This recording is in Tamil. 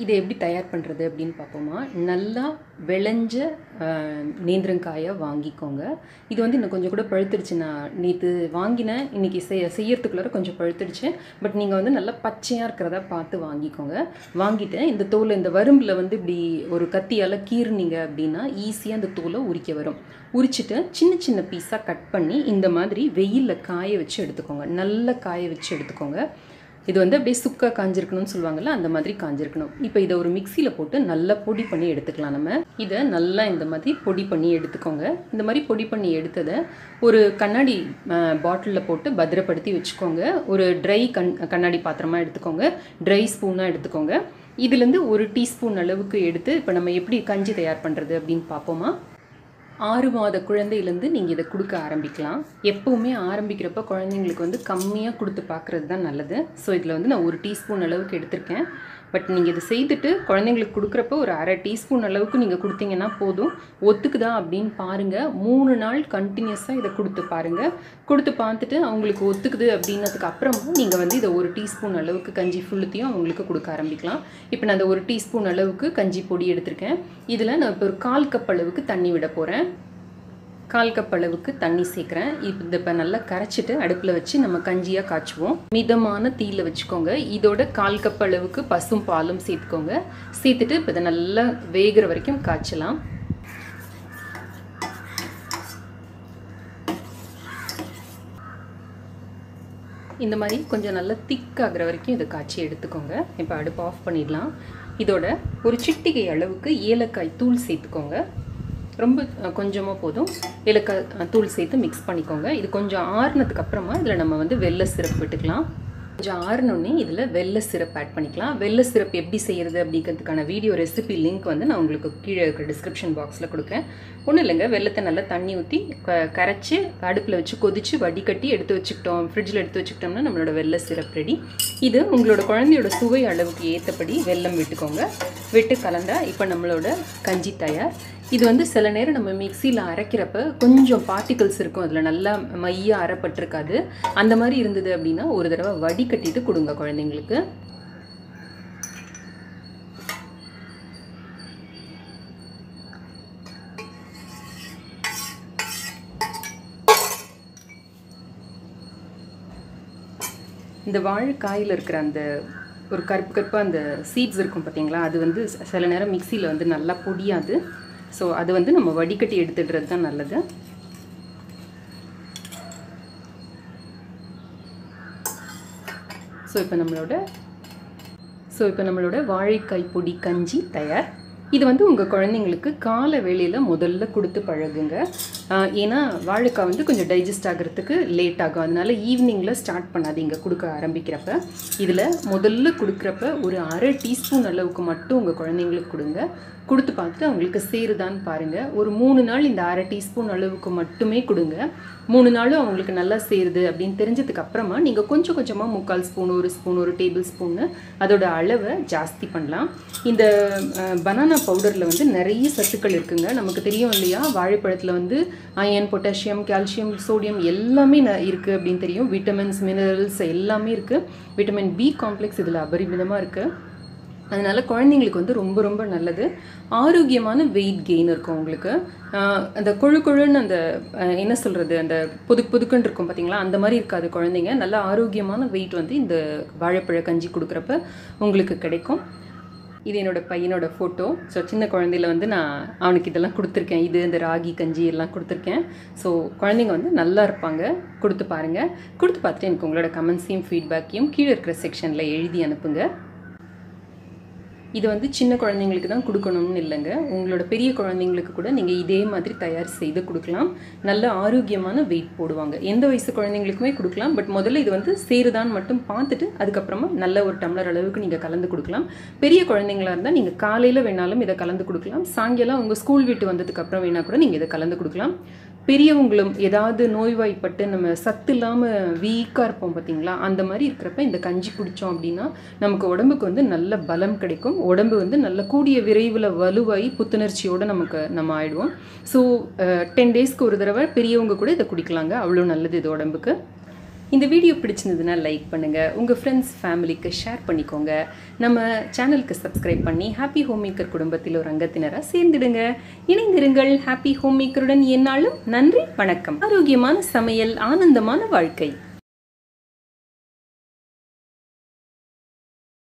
இதை எப்படி தயார் பண்ணுறது அப்படின்னு பார்ப்போமா. நல்லா விளைஞ்ச நேந்திரங்காயை வாங்கிக்கோங்க. இது வந்து இன்னும் கொஞ்சம் கூட பழுத்துடுச்சு. நான் நேற்று வாங்கினேன், இன்றைக்கி செய்யறதுக்குள்ளார கொஞ்சம் பழுத்துடுச்சு. பட் நீங்கள் வந்து நல்லா பச்சையாக இருக்கிறதா பார்த்து வாங்கிக்கோங்க. வாங்கிட்டு இந்த தோலை இந்த வரும்பில் வந்து இப்படி ஒரு கத்தியால் கீறுனீங்க அப்படின்னா ஈஸியாக அந்த தோலை உரிக்க வரும். உரிச்சிட்டு சின்ன சின்ன பீஸாக கட் பண்ணி இந்த மாதிரி வெயிலில் காய வச்சு எடுத்துக்கோங்க. நல்லா காய வச்சு எடுத்துக்கோங்க. இது வந்து அப்படியே சுக்கா காஞ்சிருக்கணும்னு சொல்லுவாங்கள்ல, அந்த மாதிரி காஞ்சிருக்கணும். இப்போ இதை ஒரு மிக்சியில் போட்டு நல்லா பொடி பண்ணி எடுத்துக்கலாம். நம்ம இதை நல்லா இந்த மாதிரி பொடி பண்ணி எடுத்துக்கோங்க. இந்த மாதிரி பொடி பண்ணி எடுத்ததை ஒரு கண்ணாடி பாட்டிலில் போட்டு பத்திரப்படுத்தி வச்சுக்கோங்க. ஒரு ட்ரை கண்ணாடி பாத்திரமாக எடுத்துக்கோங்க. ட்ரை ஸ்பூனாக எடுத்துக்கோங்க. இதுலேருந்து 1 டீஸ்பூன் அளவுக்கு எடுத்து இப்போ நம்ம எப்படி கஞ்சி தயார் பண்ணுறது அப்படின்னு பார்ப்போமா. 6 மாத குழந்தையிலேருந்து நீங்கள் இதை கொடுக்க ஆரம்பிக்கலாம். எப்போவுமே ஆரம்பிக்கிறப்ப குழந்தைங்களுக்கு வந்து கம்மியாக கொடுத்து பார்க்குறது தான் நல்லது. ஸோ இதில் வந்து நான் 1 டீஸ்பூன் அளவுக்கு எடுத்திருக்கேன். பட் நீங்கள் இதை செய்துட்டு குழந்தைங்களுக்கு கொடுக்குறப்ப ஒரு 1/2 டீஸ்பூன் அளவுக்கு நீங்கள் கொடுத்தீங்கன்னா போதும். ஒத்துக்குதா அப்படின்னு பாருங்கள். 3 நாள் கண்டினியூஸாக இதை கொடுத்து பாருங்கள். கொடுத்து பார்த்துட்டு அவங்களுக்கு ஒத்துக்குது அப்படின்னதுக்கு அப்புறமா நீங்கள் வந்து இதை 1 டீஸ்பூன் அளவுக்கு கஞ்சி ஃபுல்லுத்தையும் அவங்களுக்கு கொடுக்க ஆரம்பிக்கலாம். இப்போ நான் அந்த 1 டீஸ்பூன் அளவுக்கு கஞ்சி பொடி எடுத்திருக்கேன். இதில் நான் இப்போ ஒரு 1/4 கப் அளவுக்கு தண்ணி விட போகிறேன். 1/4 கப் அளவுக்கு தண்ணி சேர்க்குறேன். இப்போ நல்லா கரைச்சிட்டு அடுப்பில் வச்சு நம்ம கஞ்சியாக காய்ச்சுவோம். மிதமான தீயில் வச்சுக்கோங்க. இதோட 1/4 கப் அளவுக்கு பசும் பாலும் சேர்த்துக்கோங்க. சேர்த்துட்டு இப்போ இதை நல்லா வேகிற வரைக்கும் காய்ச்சலாம். இந்த மாதிரி கொஞ்சம் நல்லா திக்காகிற வரைக்கும் இதை காய்ச்சி எடுத்துக்கோங்க. இப்போ அடுப்பு ஆஃப் பண்ணிடலாம். இதோட ஒரு சிட்டிகை அளவுக்கு ஏலக்காய் தூள் சேர்த்துக்கோங்க. ரொம்ப கொஞ்சமாக போதும். ஏலக்காய் தூள் சேர்த்து மிக்ஸ் பண்ணிக்கோங்க. இது கொஞ்சம் ஆறுனதுக்கு அப்புறமா இதில் நம்ம வந்து வெள்ளை சிரப் விட்டுக்கலாம். கொஞ்சம் ஆறுனோடனே இதில் வெள்ளை சிரப் ஆட் பண்ணிக்கலாம். வெள்ளை சிரப் எப்படி செய்கிறது அப்படிங்கிறதுக்கான வீடியோ ரெசிபி லிங்க் வந்து நான் உங்களுக்கு கீழே இருக்கிற டிஸ்கிரிப்ஷன் பாக்ஸில் கொடுக்குறேன். ஒன்றும் இல்லைங்க, வெள்ளத்தை நல்லா தண்ணி ஊற்றி கரைச்சி அடுப்பில் வச்சு கொதித்து வடிகட்டி எடுத்து வச்சுக்கிட்டோம், ஃப்ரிட்ஜில் எடுத்து வச்சுக்கிட்டோம்னா நம்மளோட வெள்ளை சிரப் ரெடி. இது உங்களோட குழந்தையோட சுவை அளவுக்கு ஏற்றபடி வெல்லம் விட்டுக்கோங்க. விட்டு கலந்தா இப்போ நம்மளோட கஞ்சி தயார். இது வந்து சில நேரம் நம்ம மிக்சியில் அரைக்கிறப்ப கொஞ்சம் பார்ட்டிகல்ஸ் இருக்கும், அதில் நல்லா மையாக அரைப்பட்டிருக்காது. அந்த மாதிரி இருந்தது அப்படின்னா ஒரு தடவை வடிகட்டிட்டு கொடுங்க குழந்தைங்களுக்கு. இந்த வாழைக்காயில் இருக்கிற அந்த ஒரு கருப்பு கருப்பாக அந்த சீட்ஸ் இருக்கும் பார்த்தீங்களா, அது வந்து சில நேரம் மிக்சியில் வந்து நல்லா பொடியாது. ஸோ அது வந்து நம்ம வடிகட்டி எடுத்துடுறது தான் நல்லது. ஸோ இப்போ நம்மளோட வாழைக்காய் பொடி கஞ்சி தயார். இது வந்து உங்கள் குழந்தைங்களுக்கு காலை வேளையில் முதல்ல கொடுத்து பழகுங்க. ஏன்னா வாழைக்காய் வந்து கொஞ்சம் டைஜஸ்ட் ஆகிறதுக்கு லேட் ஆகும். அதனால ஈவினிங்கில் ஸ்டார்ட் பண்ணாதீங்க கொடுக்க ஆரம்பிக்கிறப்ப. இதில் முதல்ல கொடுக்குறப்ப ஒரு 1/2 டீஸ்பூன் அளவுக்கு மட்டும் உங்கள் குழந்தைங்களுக்கு கொடுங்க. கொடுத்து பார்த்துட்டு அவங்களுக்கு சேருதான்னு பாருங்கள். ஒரு 3 நாள் இந்த 1/2 டீஸ்பூன் அளவுக்கு மட்டுமே கொடுங்க. 3 நாளும் அவங்களுக்கு நல்லா சேருது அப்படின்னு தெரிஞ்சதுக்கு அப்புறமா நீங்கள் கொஞ்சம் கொஞ்சமாக 3/4 ஸ்பூன், 1 ஸ்பூன், 1 டேபிள் ஸ்பூன்னு அதோட அளவை ஜாஸ்தி பண்ணலாம். இந்த பனானா பவுடரில் வந்து நிறைய சத்துக்கள் இருக்குங்க. நமக்கு தெரியும் இல்லையா, வாழைப்பழத்தில் வந்து அயன், பொட்டாசியம், கால்சியம், சோடியம் எல்லாமே இருக்குது அப்படின்னு தெரியும். விட்டமின்ஸ், மினரல்ஸ் எல்லாமே இருக்குது. விட்டமின் பி காம்ப்ளெக்ஸ் இதில் அபரிமிதமாக இருக்குது. அதனால் குழந்தைங்களுக்கு வந்து ரொம்ப ரொம்ப நல்லது. ஆரோக்கியமான வெயிட் கெயின் இருக்கும் உங்களுக்கு. அந்த கொழுன்னு அந்த என்ன சொல்கிறது, அந்த புதுக்குன்னு இருக்கும் பார்த்தீங்களா, அந்த மாதிரி இருக்காது குழந்தைங்க. நல்ல ஆரோக்கியமான வெயிட் வந்து இந்த வாழைப்பழ கஞ்சி கொடுக்குறப்ப உங்களுக்கு கிடைக்கும். இது என்னோடய பையனோட ஃபோட்டோ. ஸோ சின்ன குழந்தையில வந்து நான் அவனுக்கு இதெல்லாம் கொடுத்துருக்கேன். இது இந்த ராகி கஞ்சி எல்லாம் கொடுத்துருக்கேன். ஸோ குழந்தைங்க வந்து நல்லா இருப்பாங்க. கொடுத்து பாருங்கள். கொடுத்து பார்த்துட்டு எனக்கு உங்களோட கமெண்ட்ஸையும் ஃபீட்பேக்கையும் கீழே இருக்கிற செக்ஷனில் எழுதி அனுப்புங்க. இது வந்து சின்ன குழந்தைங்களுக்கு தான் கொடுக்கணும்னு இல்லைங்க. உங்களோட பெரிய குழந்தைங்களுக்கு கூட நீங்கள் இதே மாதிரி தயார் செய்து கொடுக்கலாம். நல்ல ஆரோக்கியமான வெயிட் போடுவாங்க. எந்த வயசு குழந்தைங்களுக்குமே கொடுக்கலாம். பட் முதல்ல இது வந்து சேருதான்னு மட்டும் பார்த்துட்டு அதுக்கப்புறமா நல்ல ஒரு டம்ளர் அளவுக்கு நீங்கள் கலந்து கொடுக்கலாம். பெரிய குழந்தைங்களா இருந்தால் நீங்கள் காலையில் வேணாலும் இதை கலந்து கொடுக்கலாம். சாயங்காலம் உங்கள் ஸ்கூல் விட்டு வந்ததுக்கப்புறம் வேணால் கூட நீங்கள் இதை கலந்து கொடுக்கலாம். பெரியவங்களும் ஏதாவது நோய்வாய்ப்பட்டு நம்ம சத்து இல்லாமல் வீக்காக இருப்போம் பார்த்தீங்களா, அந்த மாதிரி இருக்கிறப்ப இந்த கஞ்சி குடித்தோம் அப்படின்னா நமக்கு உடம்புக்கு வந்து நல்ல பலம் கிடைக்கும். உடம்பு வந்து நல்ல கூடிய விரைவில் வலுவாகி புத்துணர்ச்சியோடு நம்ம ஆயிடுவோம். ஸோ 10 டேஸ்க்கு ஒரு தடவை பெரியவங்க கூட இதை குடிக்கலாங்க. அவ்வளோ நல்லது இது உடம்புக்கு. இந்த வீடியோ பிடிச்சிருந்ததுன்னா லைக் பண்ணுங்கள், உங்கள் ஃப்ரெண்ட்ஸ் ஃபேமிலிக்கு ஷேர் பண்ணிக்கோங்க. நம்ம சேனலுக்கு சப்ஸ்கிரைப் பண்ணி ஹாப்பி ஹோம் மேக்கர் குடும்பத்தில் ஒரு அங்கத்தினராக சேர்ந்துடுங்க. இணைந்திருங்கள். ஹாப்பி ஹோம் மேக்கருடன் எந்நாளும். நன்றி, வணக்கம். ஆரோக்கியமான சமையல், ஆனந்தமான வாழ்க்கை.